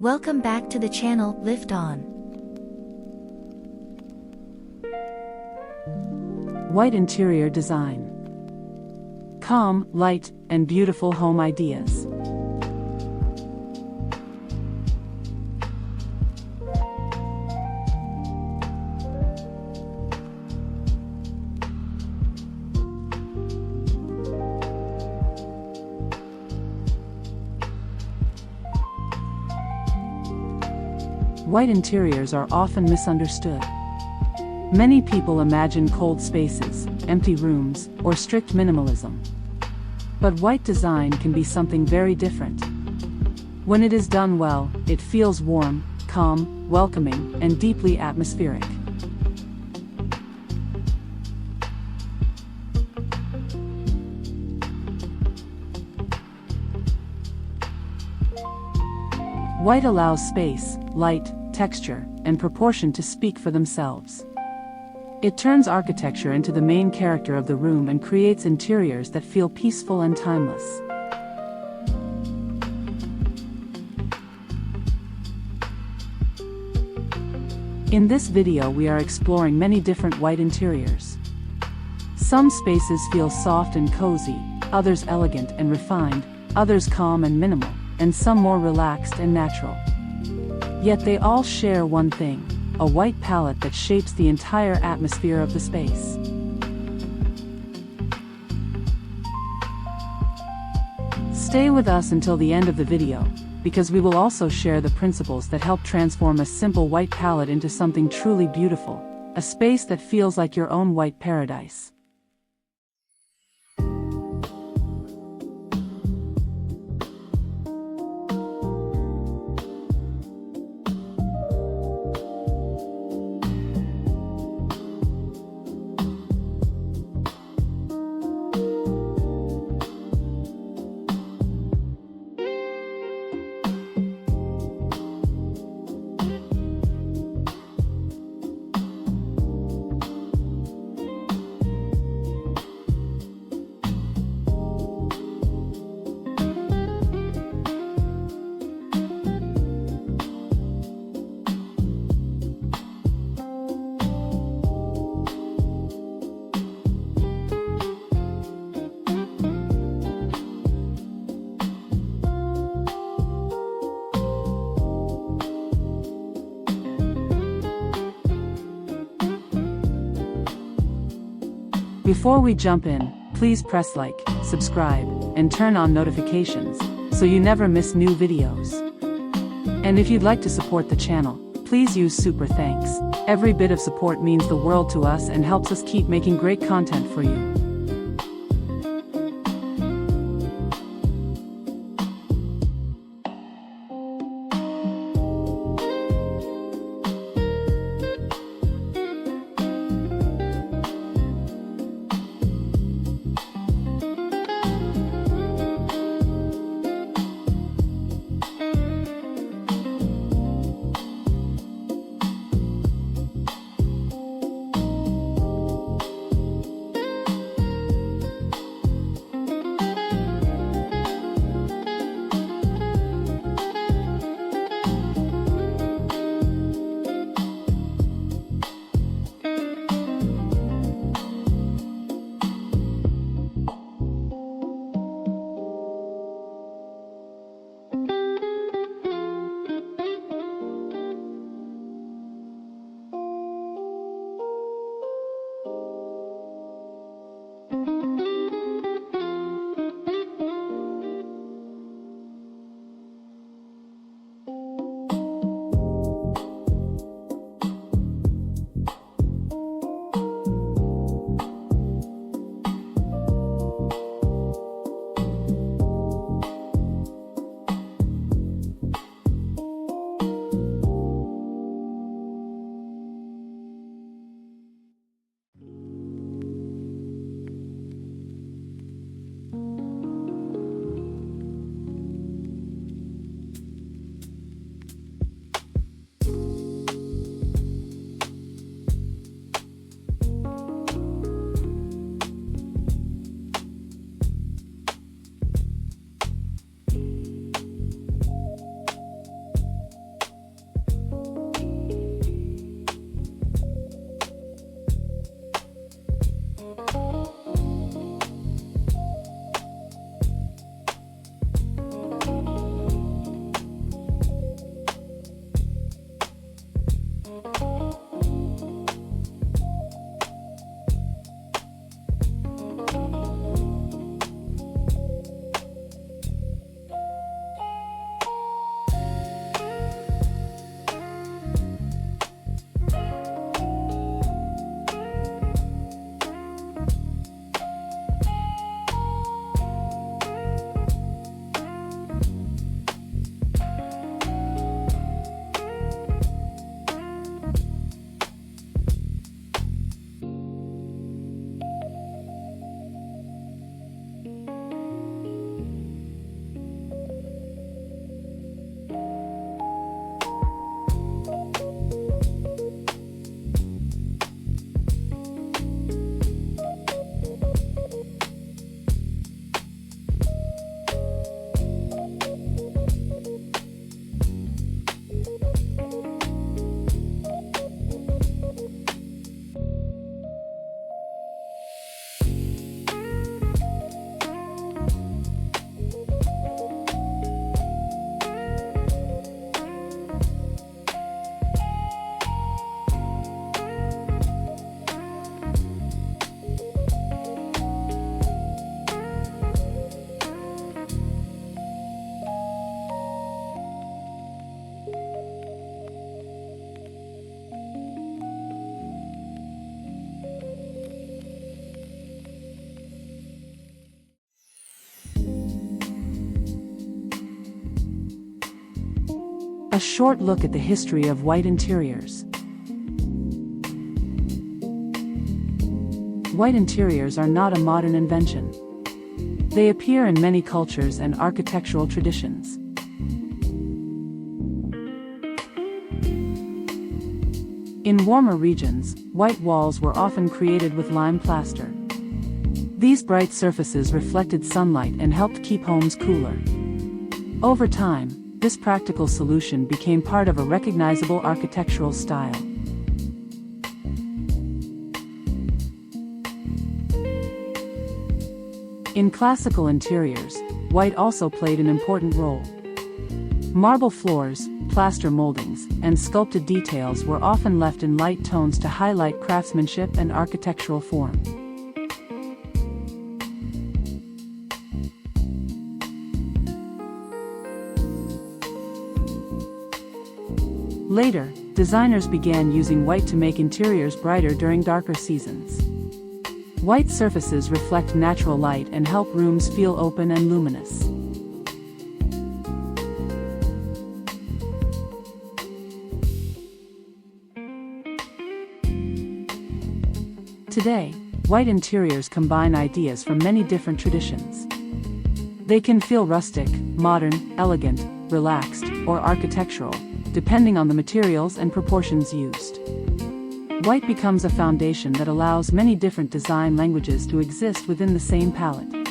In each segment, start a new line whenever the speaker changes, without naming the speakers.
Welcome back to the channel, Lift On.
White interior design. Calm, light, and beautiful home ideas. White interiors are often misunderstood. Many people imagine cold spaces, empty rooms, or strict minimalism. But white design can be something very different. When it is done well, it feels warm, calm, welcoming, and deeply atmospheric. White allows space, light, texture, and proportion to speak for themselves. It turns architecture into the main character of the room and creates interiors that feel peaceful and timeless. In this video we are exploring many different white interiors. Some spaces feel soft and cozy, others elegant and refined, others calm and minimal, and some more relaxed and natural. Yet they all share one thing: a white palette that shapes the entire atmosphere of the space. Stay with us until the end of the video, because we will also share the principles that help transform a simple white palette into something truly beautiful, a space that feels like your own white paradise. Before we jump in, please press like, subscribe, and turn on notifications, so you never miss new videos. And if you'd like to support the channel, please use super thanks. Every bit of support means the world to us and helps us keep making great content for you. A short look at the history of white interiors. White interiors are not a modern invention. They appear in many cultures and architectural traditions. In warmer regions, white walls were often created with lime plaster. These bright surfaces reflected sunlight and helped keep homes cooler. Over time, this practical solution became part of a recognizable architectural style. In classical interiors, white also played an important role. Marble floors, plaster moldings, and sculpted details were often left in light tones to highlight craftsmanship and architectural form. Later, designers began using white to make interiors brighter during darker seasons. White surfaces reflect natural light and help rooms feel open and luminous. Today, white interiors combine ideas from many different traditions. They can feel rustic, modern, elegant, relaxed, or architectural, depending on the materials and proportions used. White becomes a foundation that allows many different design languages to exist within the same palette.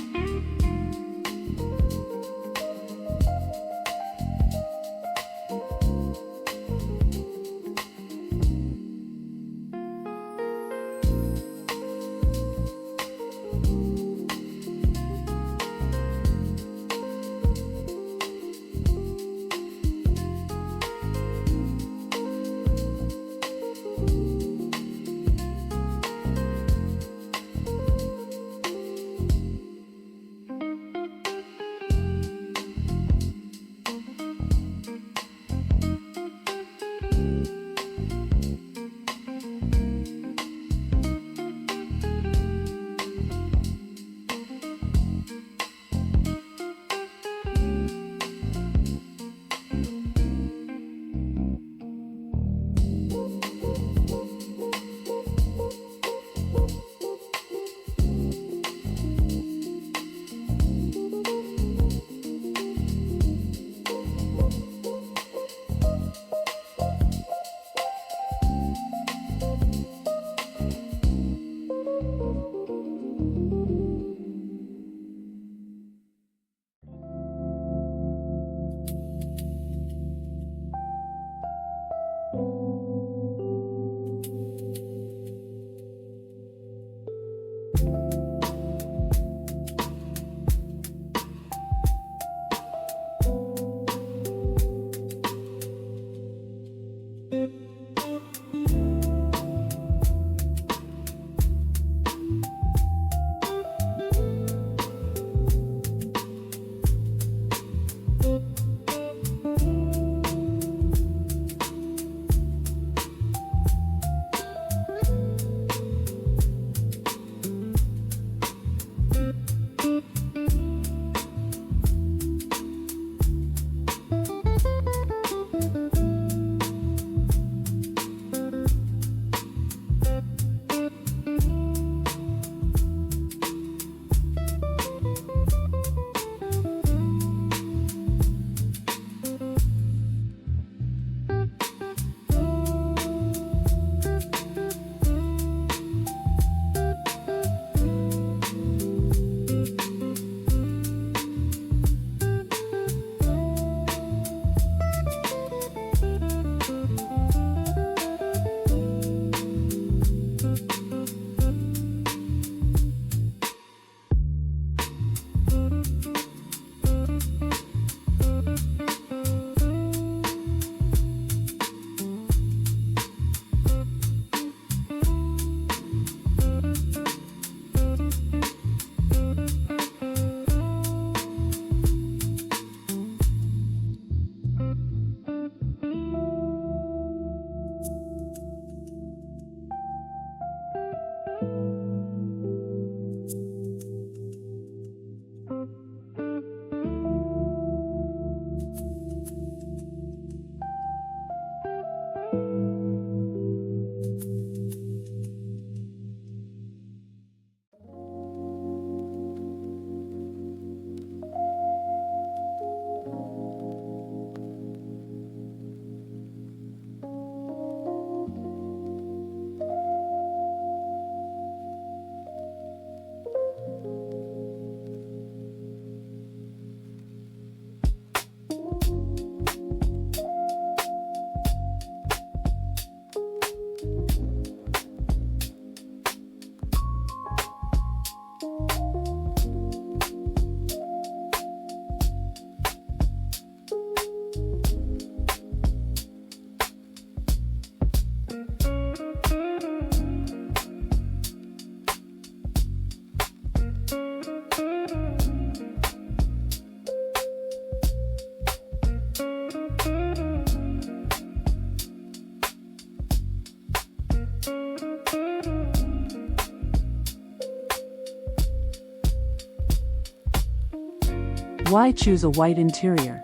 Why choose a white interior?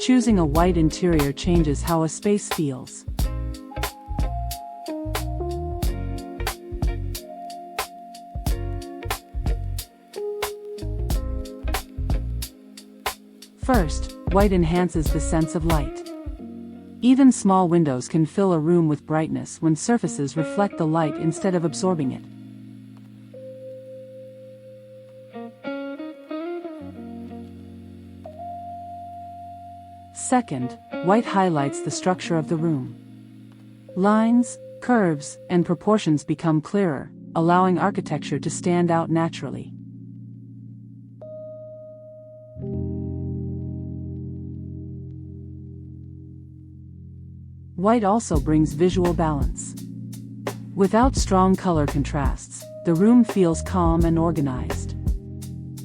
Choosing a white interior changes how a space feels. First, white enhances the sense of light. Even small windows can fill a room with brightness when surfaces reflect the light instead of absorbing it. Second, white highlights the structure of the room. Lines, curves, and proportions become clearer, allowing architecture to stand out naturally. White also brings visual balance. Without strong color contrasts, the room feels calm and organized.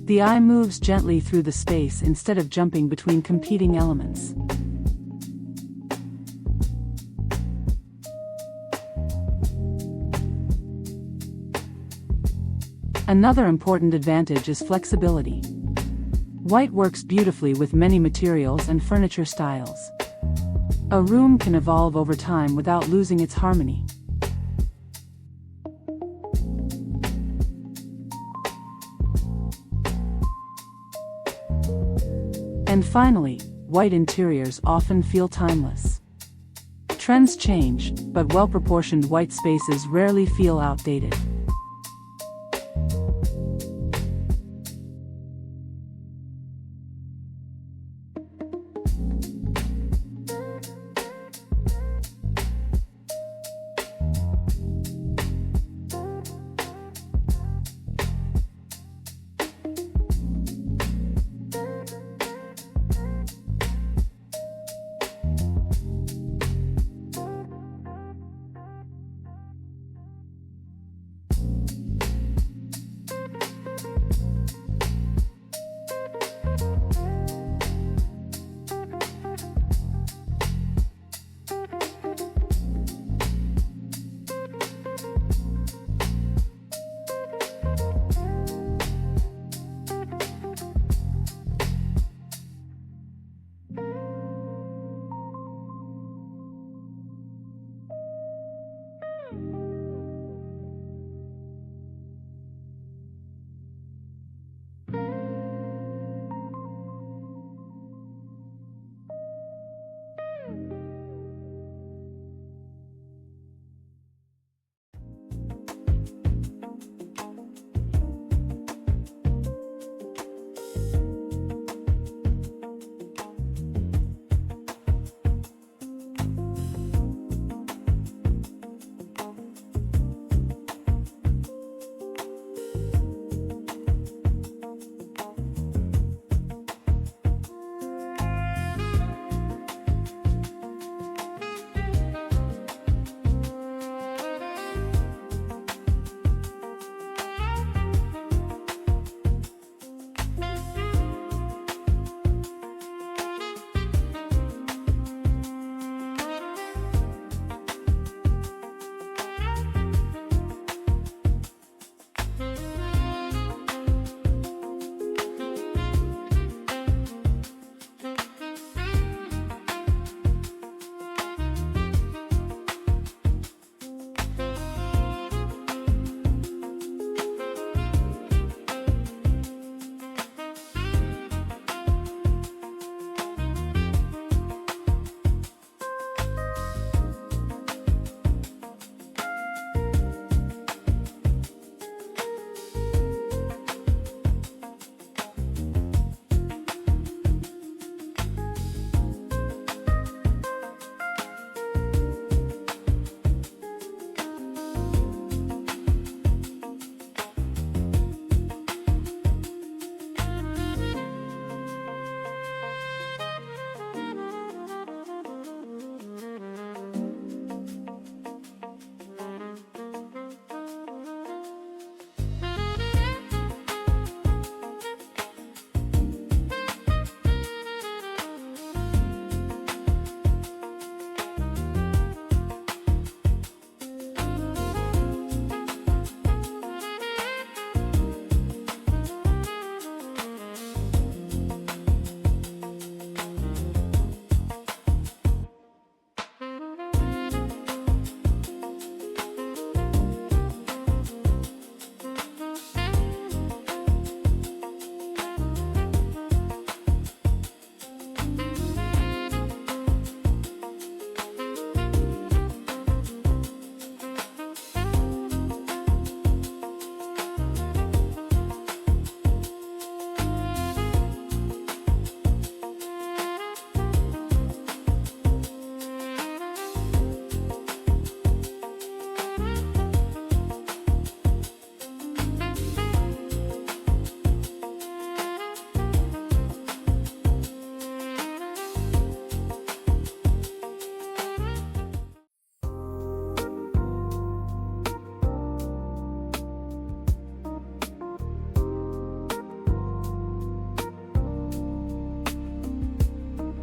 The eye moves gently through the space instead of jumping between competing elements. Another important advantage is flexibility. White works beautifully with many materials and furniture styles. A room can evolve over time without losing its harmony. And finally, white interiors often feel timeless. Trends change, but well-proportioned white spaces rarely feel outdated.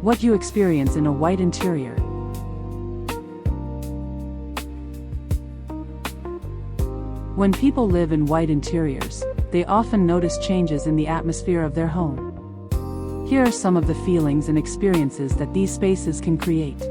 What you experience in a white interior. When people live in white interiors, they often notice changes in the atmosphere of their home. Here are some of the feelings and experiences that these spaces can create.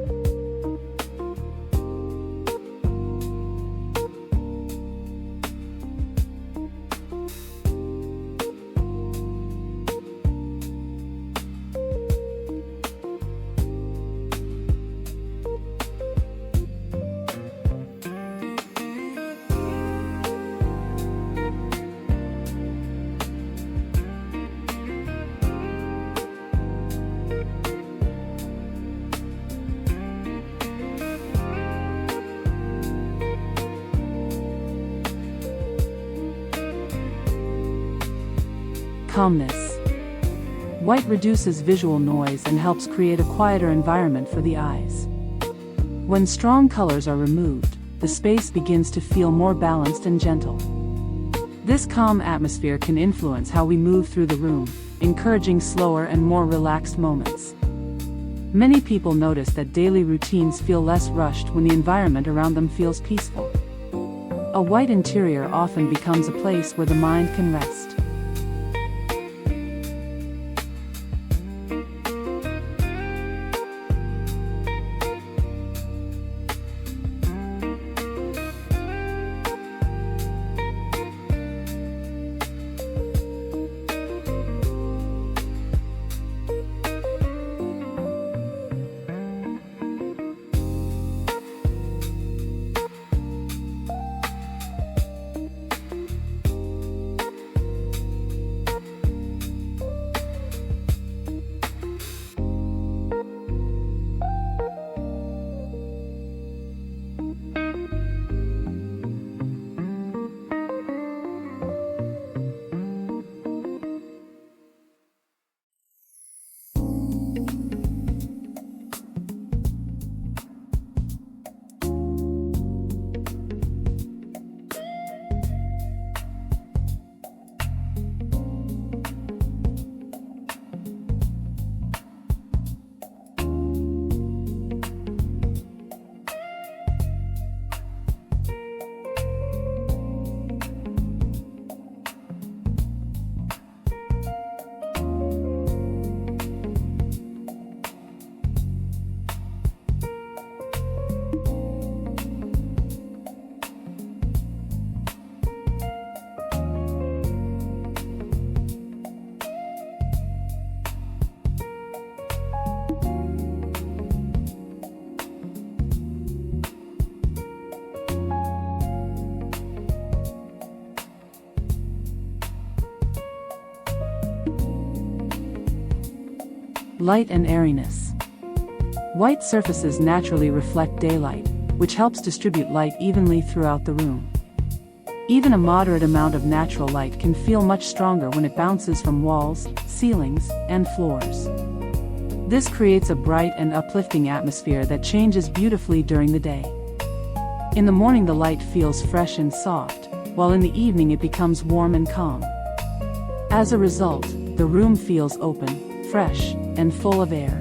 Calmness. White reduces visual noise and helps create a quieter environment for the eyes. When strong colors are removed, the space begins to feel more balanced and gentle. This calm atmosphere can influence how we move through the room, encouraging slower and more relaxed moments. Many people notice that daily routines feel less rushed when the environment around them feels peaceful. A white interior often becomes a place where the mind can rest. Light and airiness. White surfaces naturally reflect daylight, which helps distribute light evenly throughout the room. Even a moderate amount of natural light can feel much stronger when it bounces from walls, ceilings, and floors. This creates a bright and uplifting atmosphere that changes beautifully during the day. In the morning the light feels fresh and soft, while in the evening it becomes warm and calm. As a result, the room feels open, fresh, and full of air.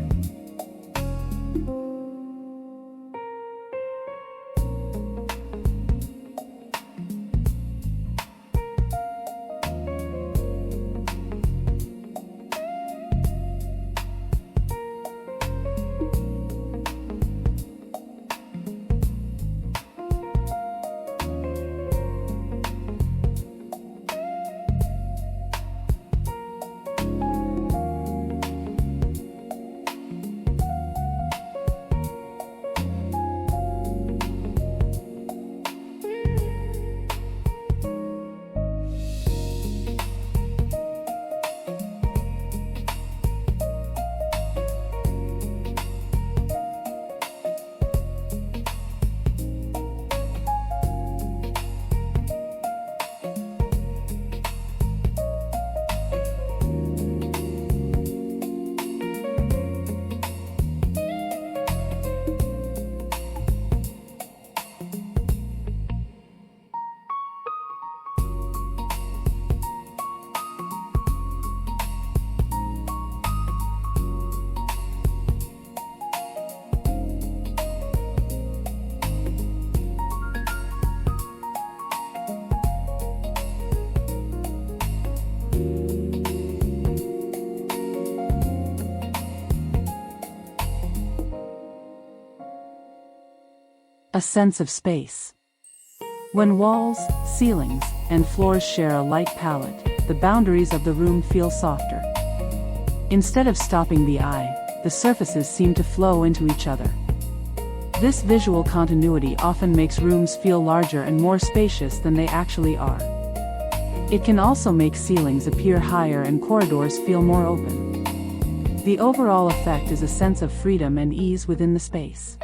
A sense of space. When walls, ceilings, and floors share a light palette, the boundaries of the room feel softer. Instead of stopping the eye, the surfaces seem to flow into each other. This visual continuity often makes rooms feel larger and more spacious than they actually are. It can also make ceilings appear higher and corridors feel more open. The overall effect is a sense of freedom and ease within the space.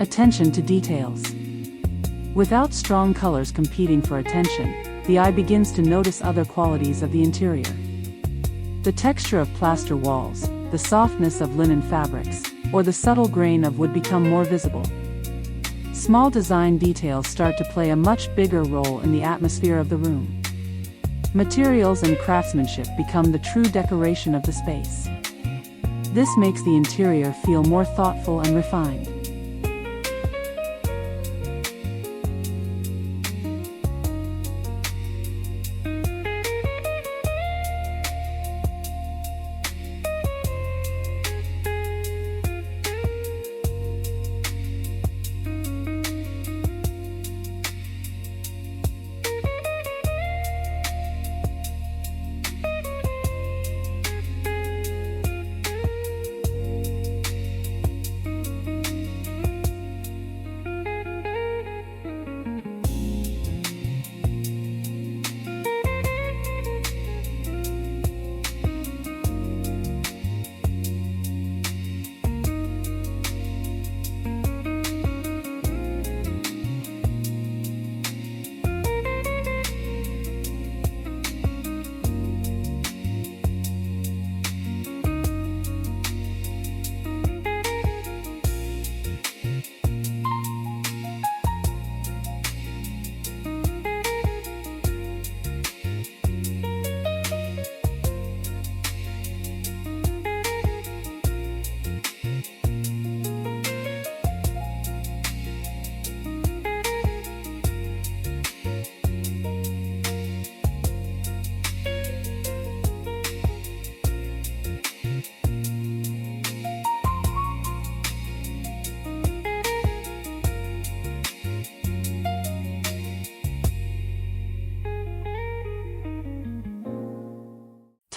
Attention to details. Without strong colors competing for attention, the eye begins to notice other qualities of the interior. The texture of plaster walls, the softness of linen fabrics, or the subtle grain of wood become more visible. Small design details start to play a much bigger role in the atmosphere of the room. Materials and craftsmanship become the true decoration of the space. This makes the interior feel more thoughtful and refined.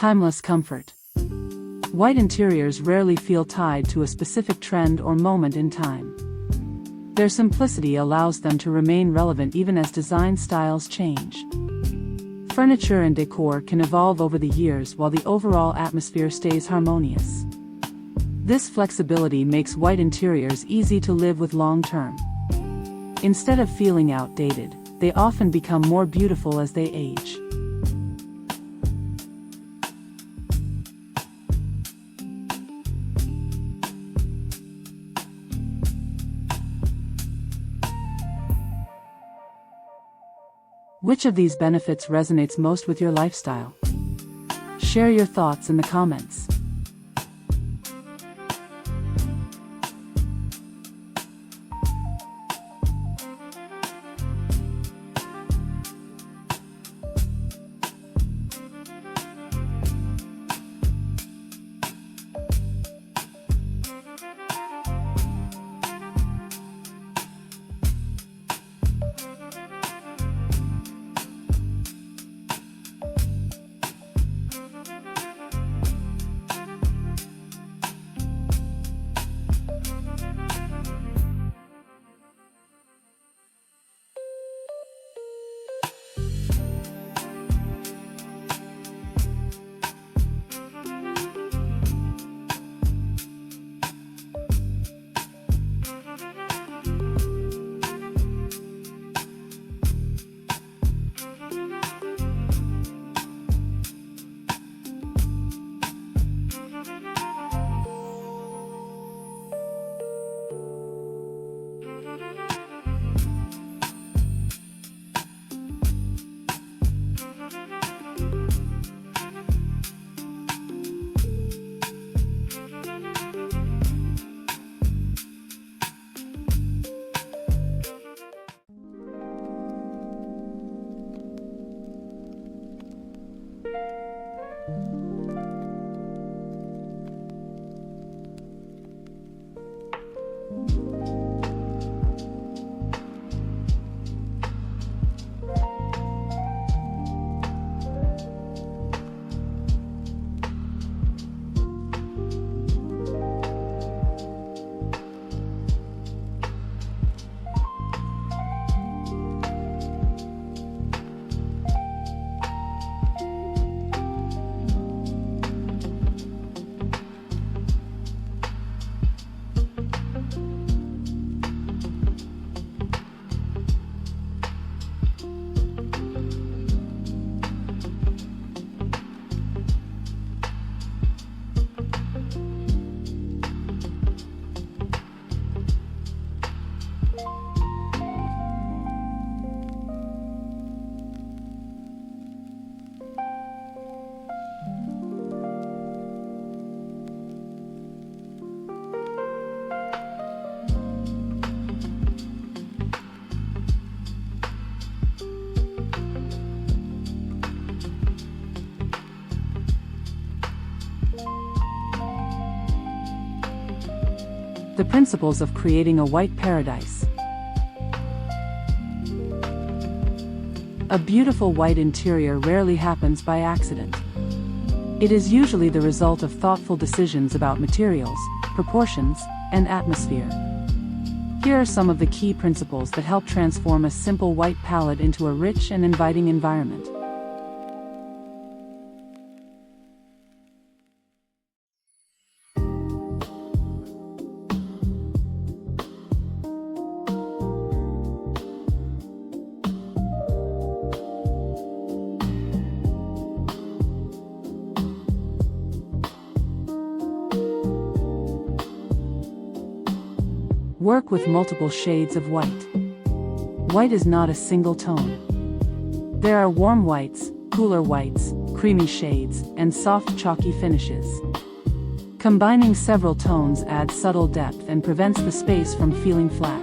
Timeless comfort. White interiors rarely feel tied to a specific trend or moment in time. Their simplicity allows them to remain relevant even as design styles change. Furniture and decor can evolve over the years while the overall atmosphere stays harmonious. This flexibility makes white interiors easy to live with long-term. Instead of feeling outdated, they often become more beautiful as they age. Which of these benefits resonates most with your lifestyle? Share your thoughts in the comments. The principles of creating a white paradise. A beautiful white interior rarely happens by accident. It is usually the result of thoughtful decisions about materials, proportions, and atmosphere. Here are some of the key principles that help transform a simple white palette into a rich and inviting environment. Work with multiple shades of white. White is not a single tone. There are warm whites, cooler whites, creamy shades, and soft chalky finishes. Combining several tones adds subtle depth and prevents the space from feeling flat.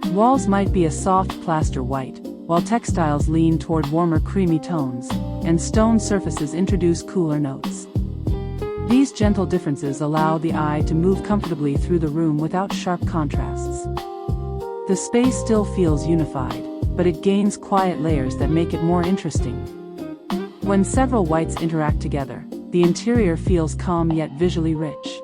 Walls might be a soft plaster white, while textiles lean toward warmer creamy tones, and stone surfaces introduce cooler notes. These gentle differences allow the eye to move comfortably through the room without sharp contrasts. The space still feels unified, but it gains quiet layers that make it more interesting. When several whites interact together, the interior feels calm yet visually rich.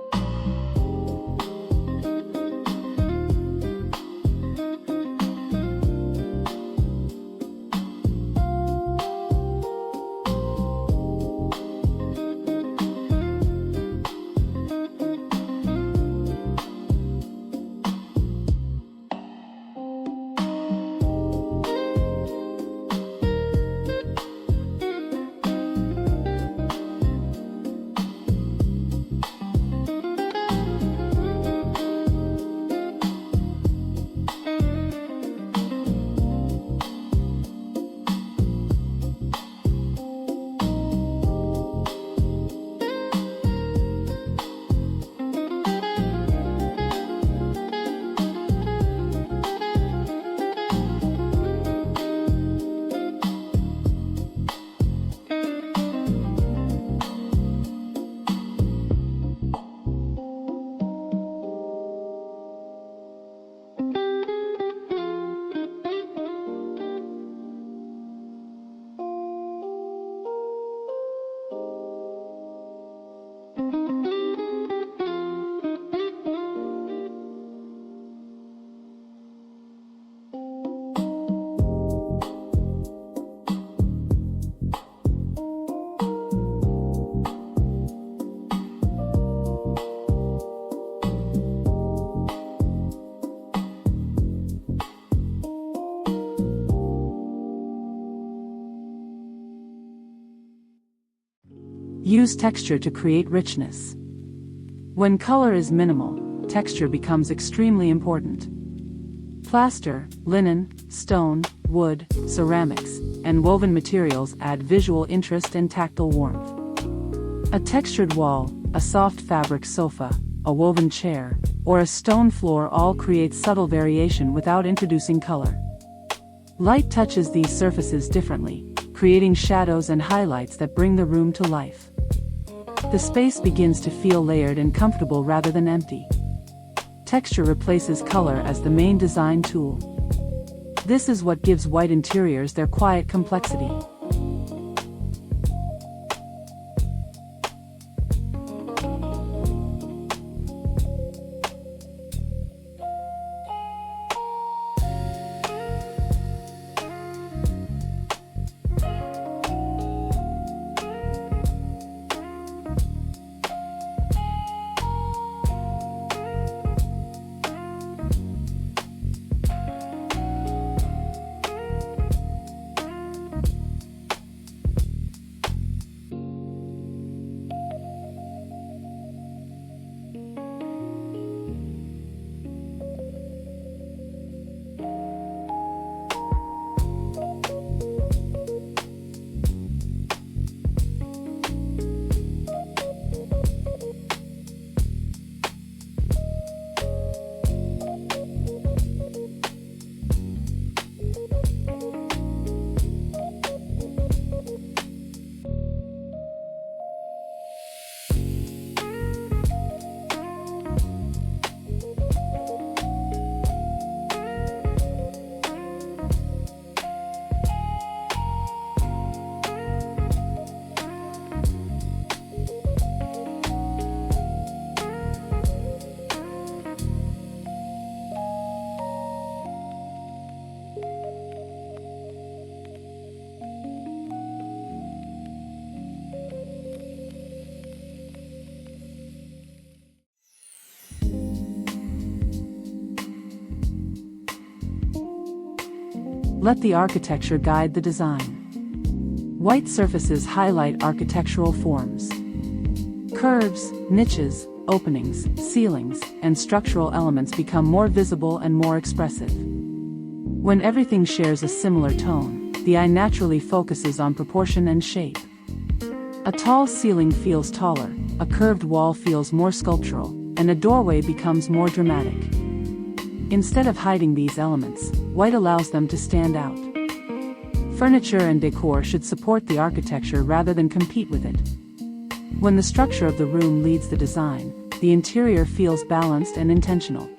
Use texture to create richness. When color is minimal, texture becomes extremely important. Plaster, linen, stone, wood, ceramics, and woven materials add visual interest and tactile warmth. A textured wall, a soft fabric sofa, a woven chair, or a stone floor all create subtle variation without introducing color. Light touches these surfaces differently, creating shadows and highlights that bring the room to life. The space begins to feel layered and comfortable rather than empty. Texture replaces color as the main design tool. This is what gives white interiors their quiet complexity. Let the architecture guide the design. White surfaces highlight architectural forms. Curves, niches, openings, ceilings, and structural elements become more visible and more expressive. When everything shares a similar tone, the eye naturally focuses on proportion and shape. A tall ceiling feels taller, a curved wall feels more sculptural, and a doorway becomes more dramatic. Instead of hiding these elements, white allows them to stand out. Furniture and decor should support the architecture rather than compete with it. When the structure of the room leads the design, the interior feels balanced and intentional.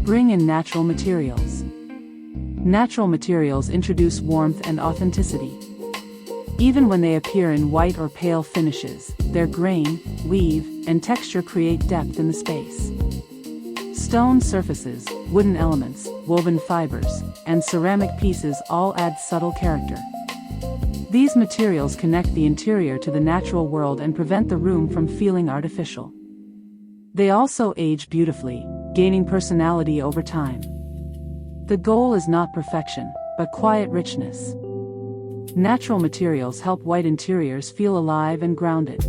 Bring in natural materials. Natural materials introduce warmth and authenticity. Even when they appear in white or pale finishes, their grain, weave, and texture create depth in the space. Stone surfaces, wooden elements, woven fibers, and ceramic pieces all add subtle character. These materials connect the interior to the natural world and prevent the room from feeling artificial. They also age beautifully, gaining personality over time. The goal is not perfection, but quiet richness. Natural materials help white interiors feel alive and grounded.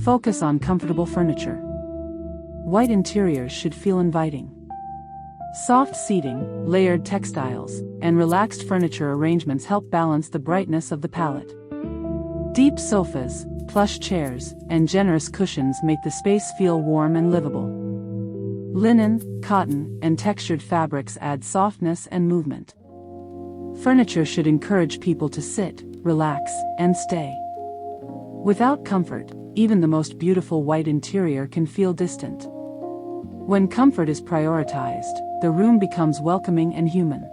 Focus on comfortable furniture. White interiors should feel inviting. Soft seating, layered textiles, and relaxed furniture arrangements help balance the brightness of the palette. Deep sofas, plush chairs, and generous cushions make the space feel warm and livable. Linen, cotton, and textured fabrics add softness and movement. Furniture should encourage people to sit, relax, and stay. Without comfort, even the most beautiful white interior can feel distant. When comfort is prioritized, the room becomes welcoming and human.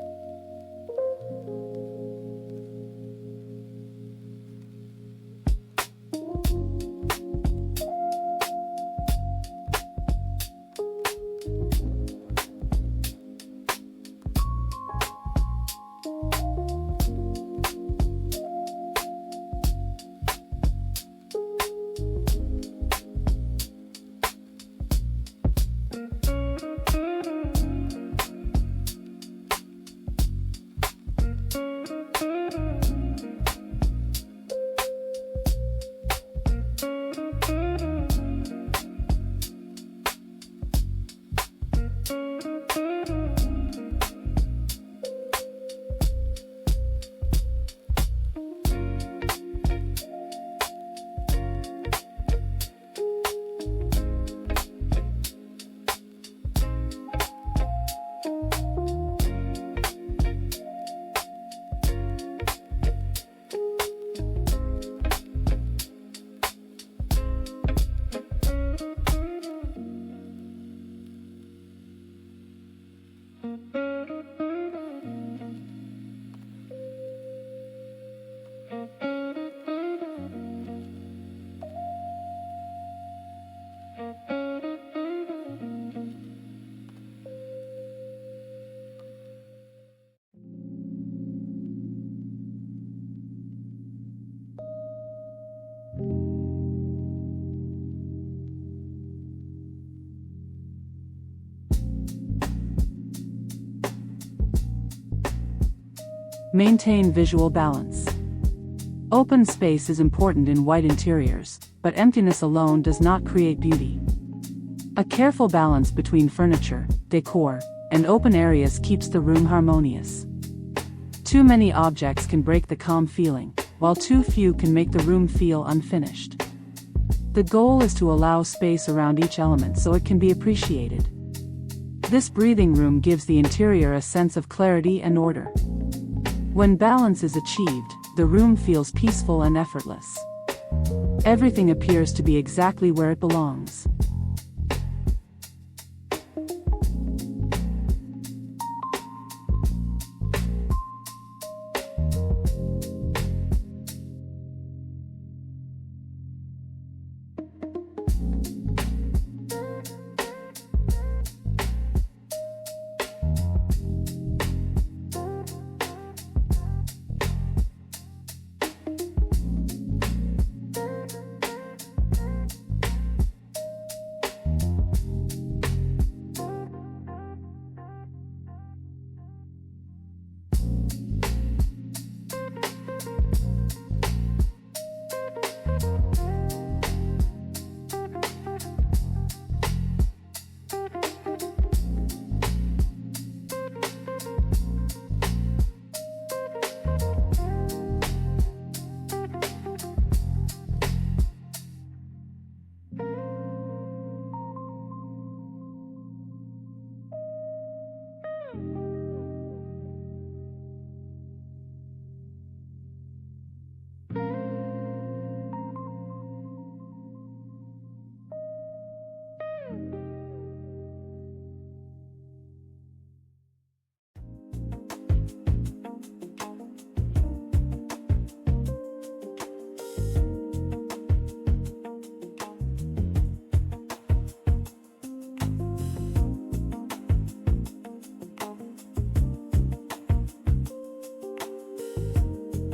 Maintain visual balance. Open space is important in white interiors, but emptiness alone does not create beauty. A careful balance between furniture, decor, and open areas keeps the room harmonious. Too many objects can break the calm feeling, while too few can make the room feel unfinished. The goal is to allow space around each element so it can be appreciated. This breathing room gives the interior a sense of clarity and order. When balance is achieved, the room feels peaceful and effortless. Everything appears to be exactly where it belongs.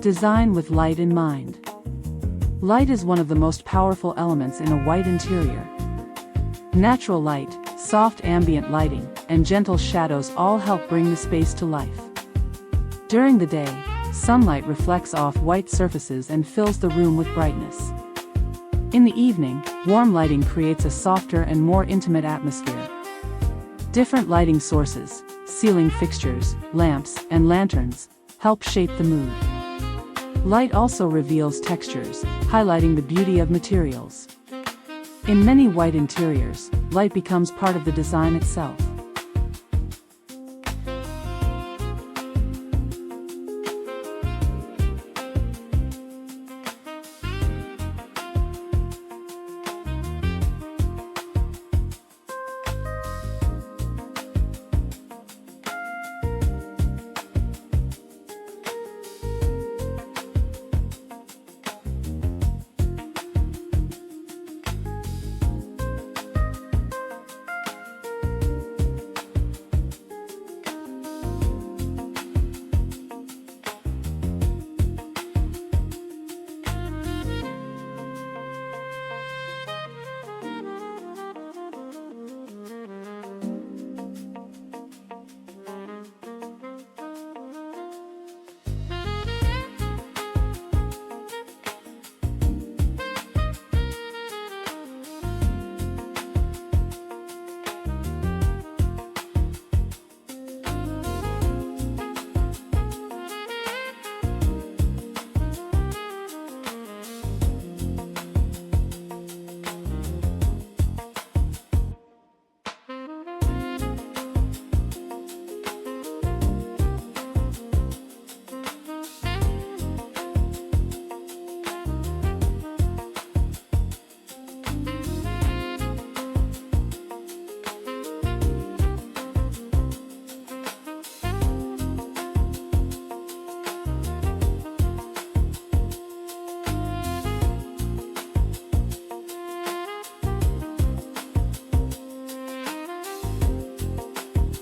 Design with light in mind. Light is one of the most powerful elements in a white interior. Natural light, soft ambient lighting, and gentle shadows all help bring the space to life. During the day, sunlight reflects off white surfaces and fills the room with brightness. In the evening, warm lighting creates a softer and more intimate atmosphere. Different lighting sources, ceiling fixtures, lamps, and lanterns, help shape the mood. Light also reveals textures, highlighting the beauty of materials. In many white interiors, light becomes part of the design itself.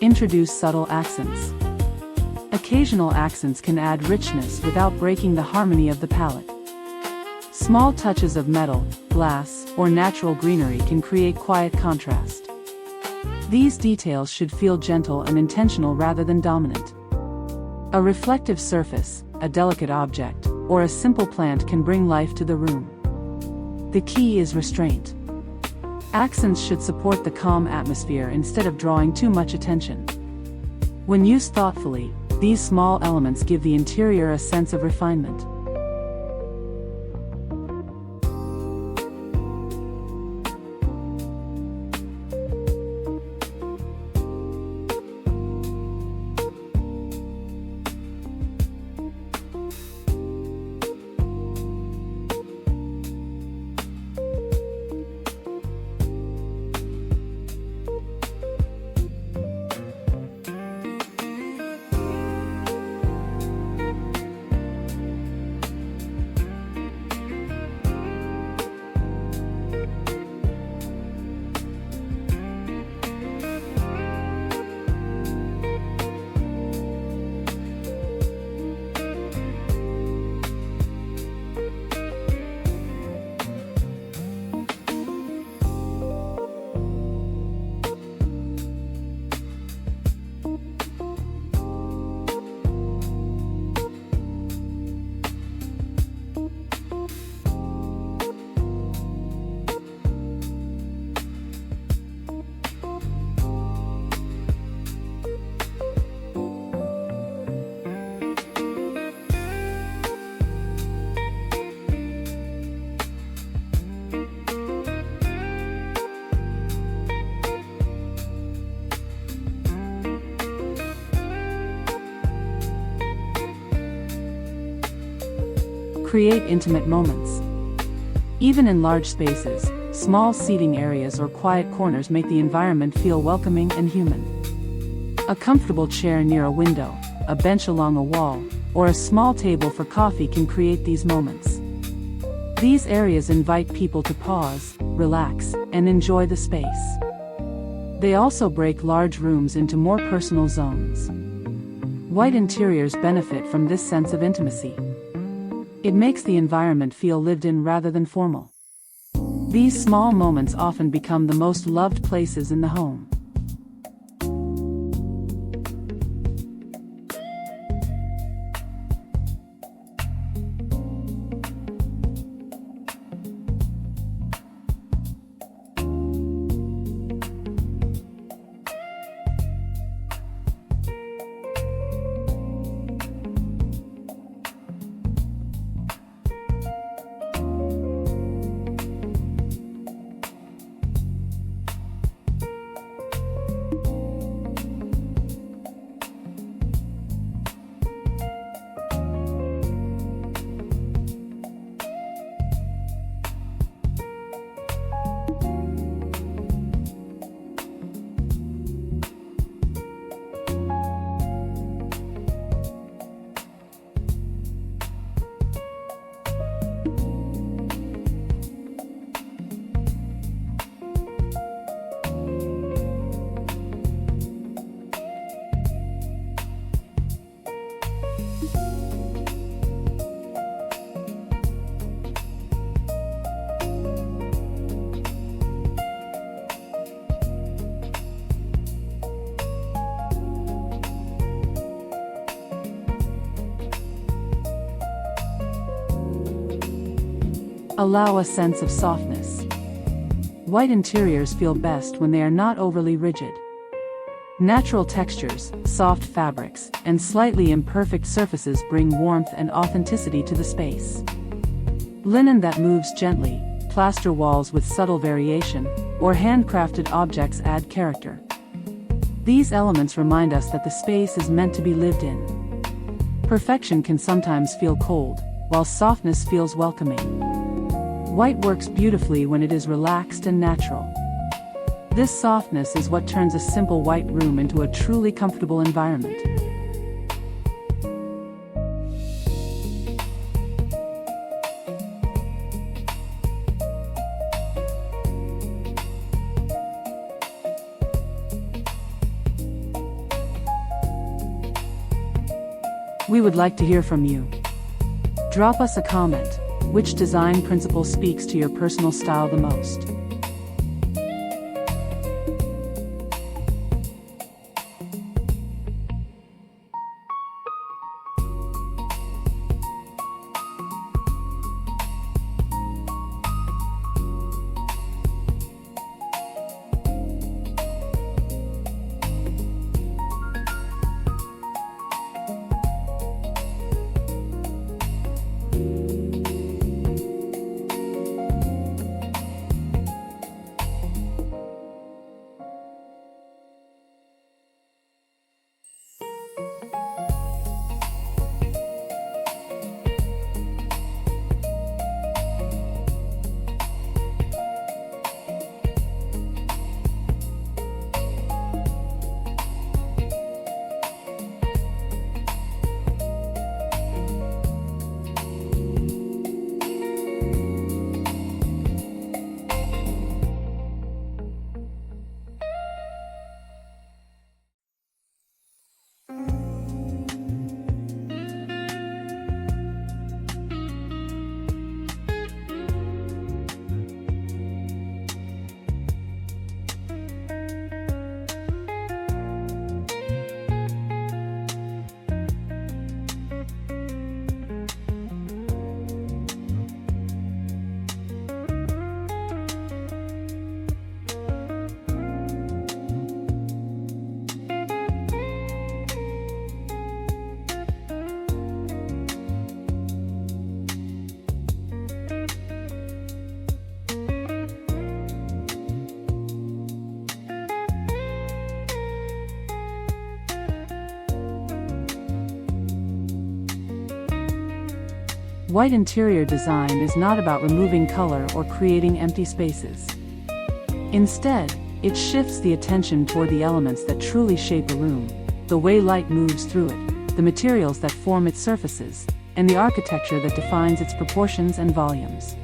Introduce subtle accents. Occasional accents can add richness without breaking the harmony of the palette. Small touches of metal, glass, or natural greenery can create quiet contrast. These details should feel gentle and intentional rather than dominant. A reflective surface, a delicate object, or a simple plant can bring life to the room. The key is restraint. Accents should support the calm atmosphere instead of drawing too much attention. When used thoughtfully, these small elements give the interior a sense of refinement. Create intimate moments. Even in large spaces, small seating areas or quiet corners make the environment feel welcoming and human. A comfortable chair near a window, a bench along a wall, or a small table for coffee can create these moments. These areas invite people to pause, relax, and enjoy the space. They also break large rooms into more personal zones. White interiors benefit from this sense of intimacy. It makes the environment feel lived in rather than formal. These small moments often become the most loved places in the home. allow a sense of softness. White interiors feel best when they are not overly rigid. Natural textures, soft fabrics, and slightly imperfect surfaces bring warmth and authenticity to the space. Linen that moves gently, plaster walls with subtle variation, or handcrafted objects add character. These elements remind us that the space is meant to be lived in. Perfection can sometimes feel cold, while softness feels welcoming. White works beautifully when it is relaxed and natural. This softness is what turns a simple white room into a truly comfortable environment. We would like to hear from you. Drop us a comment. Which design principle speaks to your personal style the most? White interior design is not about removing color or creating empty spaces. Instead, it shifts the attention toward the elements that truly shape a room, the way light moves through it, the materials that form its surfaces, and the architecture that defines its proportions and volumes.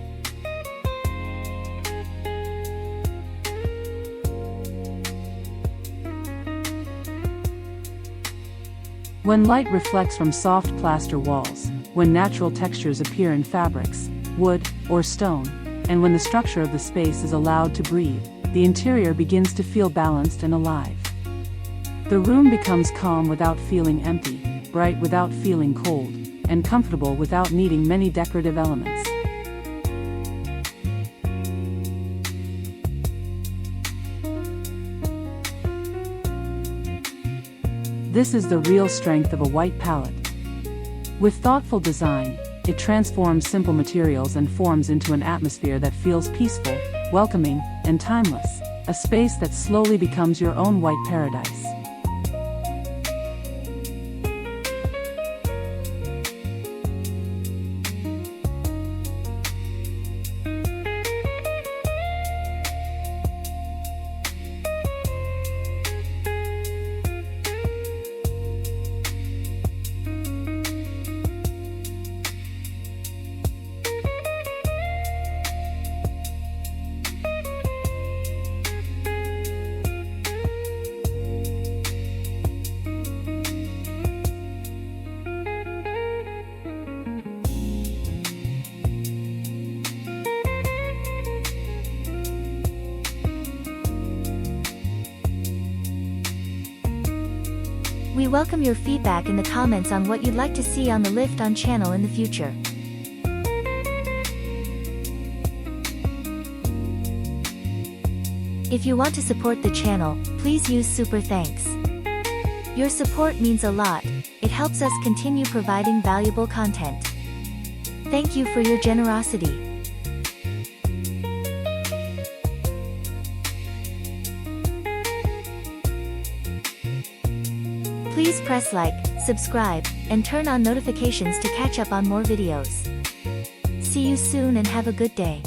When light reflects from soft plaster walls, when natural textures appear in fabrics, wood, or stone, and when the structure of the space is allowed to breathe, the interior begins to feel balanced and alive. The room becomes calm without feeling empty, bright without feeling cold, and comfortable without needing many decorative elements. This is the real strength of a white palette. With thoughtful design, it transforms simple materials and forms into an atmosphere that feels peaceful, welcoming, and timeless, a space that slowly becomes your own white paradise.
We welcome your feedback in the comments on what you'd like to see on the Lift On channel in the future. If you want to support the channel, please use super thanks. Your support means a lot, it helps us continue providing valuable content. Thank you for your generosity. Please press like, subscribe, and turn on notifications to catch up on more videos. See you soon and have a good day.